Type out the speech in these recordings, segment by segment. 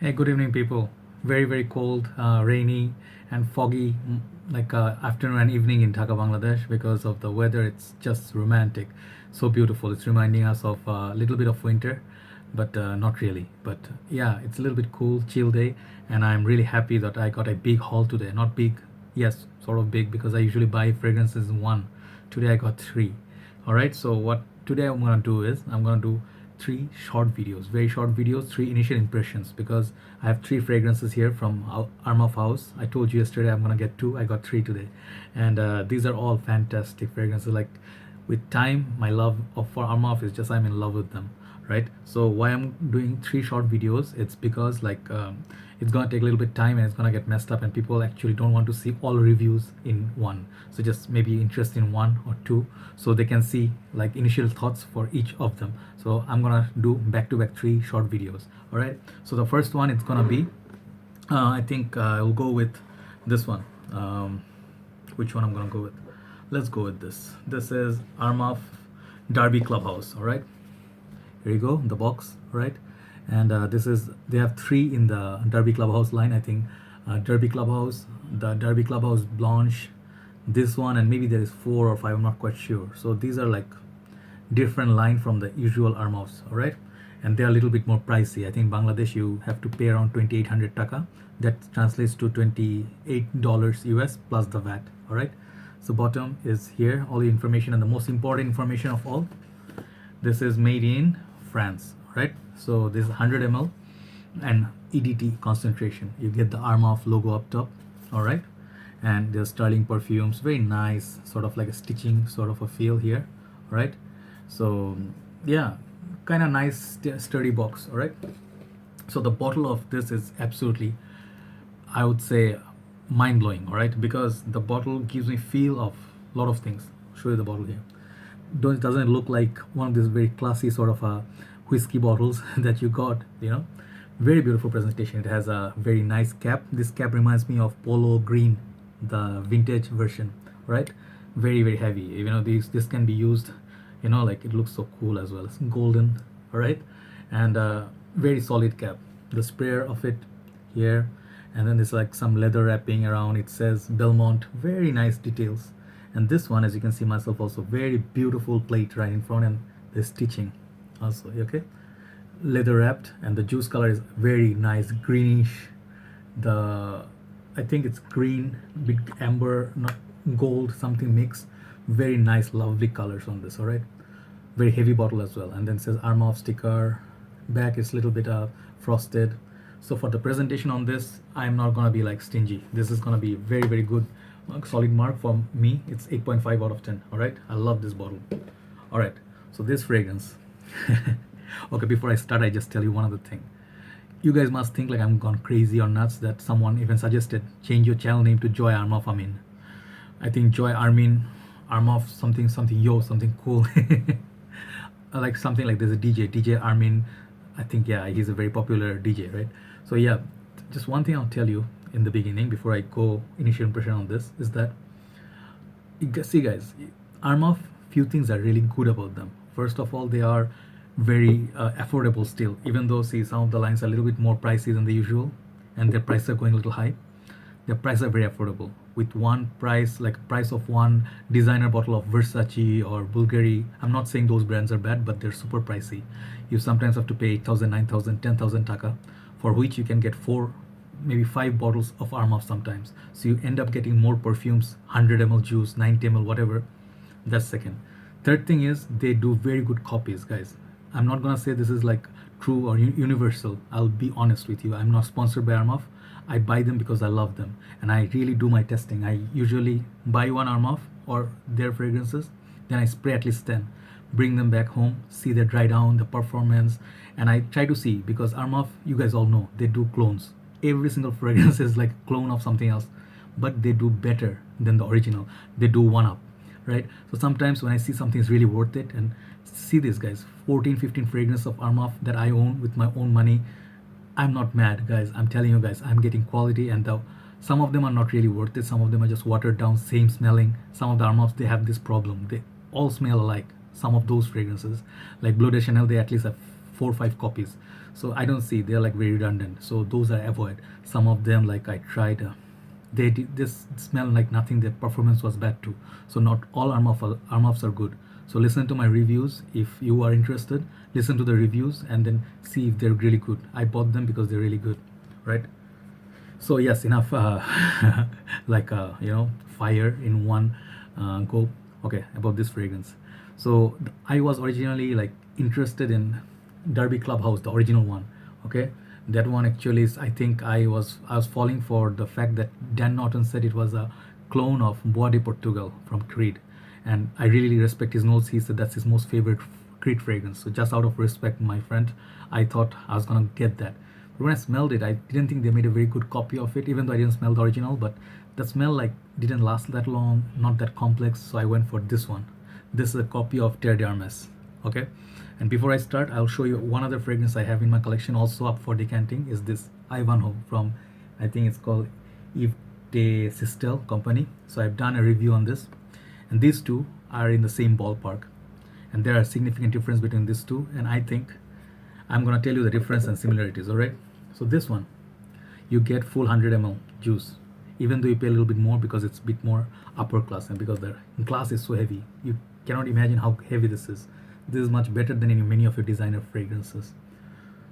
Hey, good evening, people. Very cold, rainy, and foggy, afternoon and evening in Dhaka, Bangladesh. Because of the weather, it's just romantic, so beautiful. It's reminding us of a little bit of winter, but not really. But yeah, it's a little bit cool, chill day, and I'm really happy that I got a big haul today. Not big, yes, sort of big, because I usually buy fragrances in one. Today I got three. All right. So what today I'm gonna do is I'm gonna do three short videos, very short videos, three initial impressions, because I have three fragrances here from Armaf House. I told you yesterday I'm gonna get two. I got three today, and these are all fantastic fragrances. Like with time, my love for Armaf is just I'm in love with them, right? So why I'm doing three short videos? It's because it's gonna take a little bit time and it's gonna get messed up, and people actually don't want to see all reviews in one. So just maybe interest in one or two, so they can see like initial thoughts for each of them. So I'm gonna do back to back three short videos. All right. So the first one it's gonna be, I think I'll go with this one. Which one I'm gonna go with? Let's go with this. This is Armaf Derby Clubhouse. All right. Here you go, the box, right? And this is, they have three in the Derby Clubhouse line. I think Derby Clubhouse, the Derby Clubhouse Blanche, this one, and maybe there is four or five. I'm not quite sure. So these are like different line from the usual Armafs, all right? And they're a little bit more pricey. I think Bangladesh you have to pay around 2,800 taka. That translates to $28 US plus the VAT, all right? So bottom is here, all the information, and the most important information of all, this is made in France, right? So this is 100 ml and EDT concentration. You get the Armaf logo up top, all right? And the sterling perfumes, very nice, sort of like a stitching sort of a feel here, right? So yeah, kind of nice sturdy box, all right? So the bottle of this is absolutely, I would say, mind-blowing, all right? Because the bottle gives me feel of a lot of things. I'll show you the bottle here. Doesn't look like one of these very classy sort of whiskey bottles that you got, you know. Very beautiful presentation. It has a very nice cap. This cap reminds me of Polo Green, the vintage version, right? Very heavy. You know, this can be used, you know, like it looks so cool as well. It's golden, all right? And very solid cap. The sprayer of it here, and then there's like some leather wrapping around. It says Belmont. Very nice details. And this one, as you can see myself also, very beautiful plate right in front, and the stitching also, okay? Leather wrapped, and the juice color is very nice, greenish. I think it's green, big amber, not gold, something mix. Very nice, lovely colors on this, all right? Very heavy bottle as well. And then it says Armaf sticker. Back is a little bit frosted. So for the presentation on this, I'm not gonna be like stingy. This is gonna be very good. Solid mark for me. It's 8.5 out of 10. All right, I love this bottle. All right, so this fragrance. Okay, before I start, I just tell you one other thing. You guys must think like I'm gone crazy or nuts that someone even suggested change your channel name to Joy Armaf Amin. I think Joy Armin Armaf something yo, something cool. Like something like there's a DJ Armin. I think, yeah, he's a very popular DJ, right? So yeah, just one thing I'll tell you in the beginning before I go initial impression on this is that, see guys, Armaf, few things are really good about them. First of all, they are very affordable still, even though, see, some of the lines are a little bit more pricey than the usual, and their prices are going a little high. Their prices are very affordable. With one price, like price of one designer bottle of Versace or Bulgari, I'm not saying those brands are bad, but they're super pricey. You sometimes have to pay 8,000, 9,000, 10,000 taka, for which you can get 4, maybe 5 bottles of Armaf sometimes. So you end up getting more perfumes, 100 ml juice, 90 ml, whatever. That's second. Third thing is they do very good copies, guys. I'm not gonna say this is like true or universal. I'll be honest with you. I'm not sponsored by Armaf. I buy them because I love them, and I really do my testing. I usually buy one Armaf or their fragrances, then I spray at least 10, bring them back home, see they dry down, the performance, and I try to see, because Armaf, you guys all know, they do clones. Every single fragrance is like a clone of something else, but they do better than the original. They do one up, right? So sometimes when I see something is really worth it, and see this, guys, 14-15 fragrances of Armaf that I own with my own money, I'm not mad, guys. I'm telling you guys, I'm getting quality, and some of them are not really worth it. Some of them are just watered down, same smelling. Some of the Armafs, they have this problem. They all smell alike. Some of those fragrances, like Bleu de Chanel, they at least have 4 or 5 copies. So I don't see, they're like very redundant, so those I avoid. Some of them, like I tried, they did this smell like nothing, their performance was bad too. So not all Armafs are good. So listen to my reviews. If you are interested, listen to the reviews and then see if they're really good. I bought them because they're really good, right? So yes, enough like fire in one go. Okay, about this fragrance. So I was originally like interested in Derby Clubhouse, the original one. Okay, that one actually is, I think I was falling for the fact that Dan Norton said it was a clone of Bois de Portugal from Creed, and I really respect his notes. He said that's his most favorite Creed fragrance. So just out of respect, my friend, I thought I was gonna get that. But when I smelled it, I didn't think they made a very good copy of it, even though I didn't smell the original. But the smell like didn't last that long, not that complex. So I went for this one. This is a copy of Terre d'Hermes. Okay, and before I start, I'll show you one other fragrance I have in my collection, also up for decanting. Is this Ivanhoe from, I think it's called Yves de Sistel company. So I've done a review on this, and these two are in the same ballpark, and there are significant difference between these two, and I think I'm gonna tell you the difference and similarities. All right, so this one, you get full 100 ml juice, even though you pay a little bit more because it's a bit more upper class, and because the glass is so heavy, you cannot imagine how heavy this is. This is much better than in many of your designer fragrances.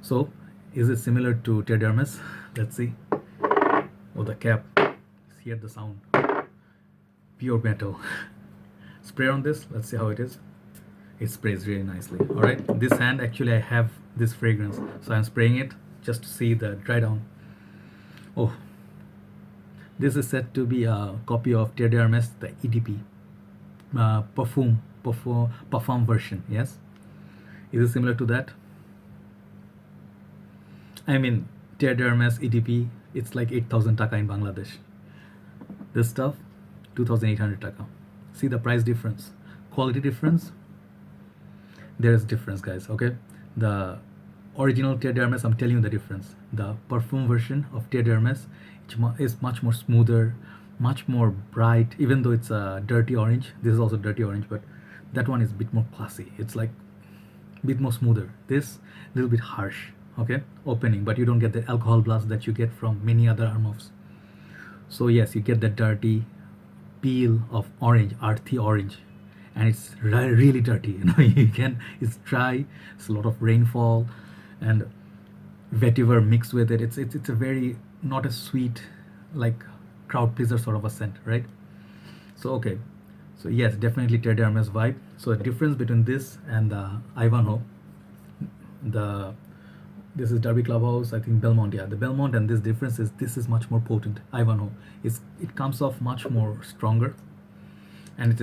So is it similar to Terre d'Hermes? Let's see. Oh, the cap, hear the sound, pure metal. Spray on this, let's see how it is. It sprays really nicely. All right, this hand actually I have this fragrance, so I'm spraying it just to see the dry down. Oh, this is said to be a copy of Terre d'Hermes, the EDP parfum version. Yes, is it similar to that? I mean, Terre d'Hermes EDP, it's like 8,000 taka in Bangladesh. This stuff, 2,800 taka. See the price difference, quality difference. There is difference, guys. Okay, the original Terre d'Hermes, I'm telling you the difference. The perfume version of Terre d'Hermes is much more smoother, much more bright. Even though it's a dirty orange, this is also dirty orange, but that one is a bit more classy. It's like a bit more smoother. This little bit harsh. Okay, opening, but you don't get the alcohol blast that you get from many other Armafs. So yes, you get that dirty peel of orange, earthy orange, and it's really dirty. You can, it's dry, it's a lot of rainfall and vetiver mixed with it. It's a very not a sweet, like crowd pleaser sort of a scent, right? So okay, so yes, definitely Terre d'Hermes vibe. So the difference between this and the Ivanhoe, this is Derby Clubhouse, I think Belmont. Yeah, the Belmont, and this difference is this is much more potent. Ivanhoe, it comes off much more stronger, and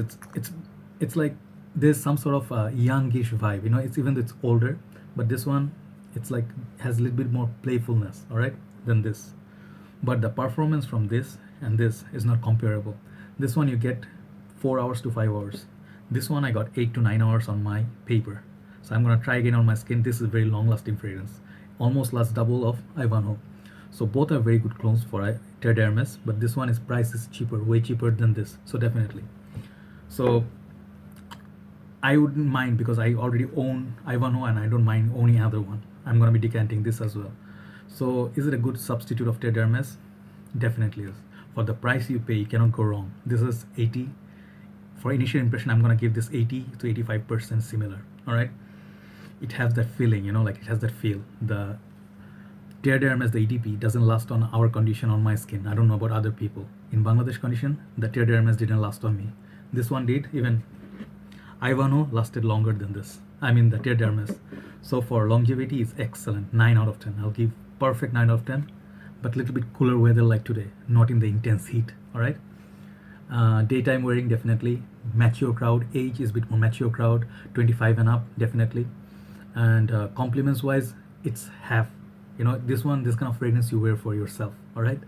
it's like there's some sort of a youngish vibe. It's even though it's older, but this one, it's like has a little bit more playfulness, all right, than this. But the performance from this and this is not comparable. This one you get 4 hours to 5 hours. This one I got 8 to 9 hours on my paper. So I'm gonna try again on my skin. This is very long-lasting fragrance, almost lasts double of Ivanhoe. So both are very good clones for Terre d'Hermes, but this one is price is cheaper, way cheaper than this. So definitely. So I wouldn't mind because I already own Ivanhoe and I don't mind owning another one. I'm gonna be decanting this as well. So is it a good substitute of Terre d'Hermes? Definitely is. For the price you pay, you cannot go wrong. This is 80. For initial impression, I'm gonna give this 80 to 85% similar. All right. It has that feeling, like it has that feel. The Terre d'Hermes, the EDP, doesn't last on our condition on my skin. I don't know about other people. In Bangladesh condition, the Terre d'Hermes didn't last on me. This one did. Even Ivanhoe lasted longer than this. I mean the Terre d'Hermes. So for longevity, it's excellent. 9 out of 10. I'll give perfect 9 out of 10. But little bit cooler weather like today, not in the intense heat. All right. Daytime wearing, definitely. Mature crowd, age is a bit more mature crowd, 25 and up, definitely. And compliments wise, it's half. This kind of fragrance you wear for yourself. All right.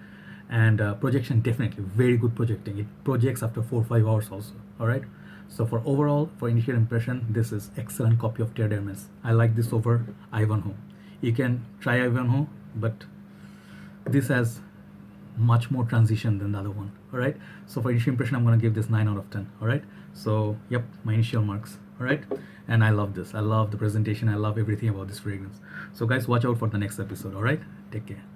And projection, definitely very good projecting. It projects after 4 or 5 hours also. All right. So for overall, for initial impression, this is excellent copy of Terre d'Hermes. I like this over Ivanhoe. You can try Ivanhoe, but this has much more transition than the other one. All right. So for initial impression, I'm going to give this 9 out of 10. All right. So yep, my initial marks. All right, and I love this. I love the presentation. I love everything about this fragrance. So guys, watch out for the next episode. All right, take care.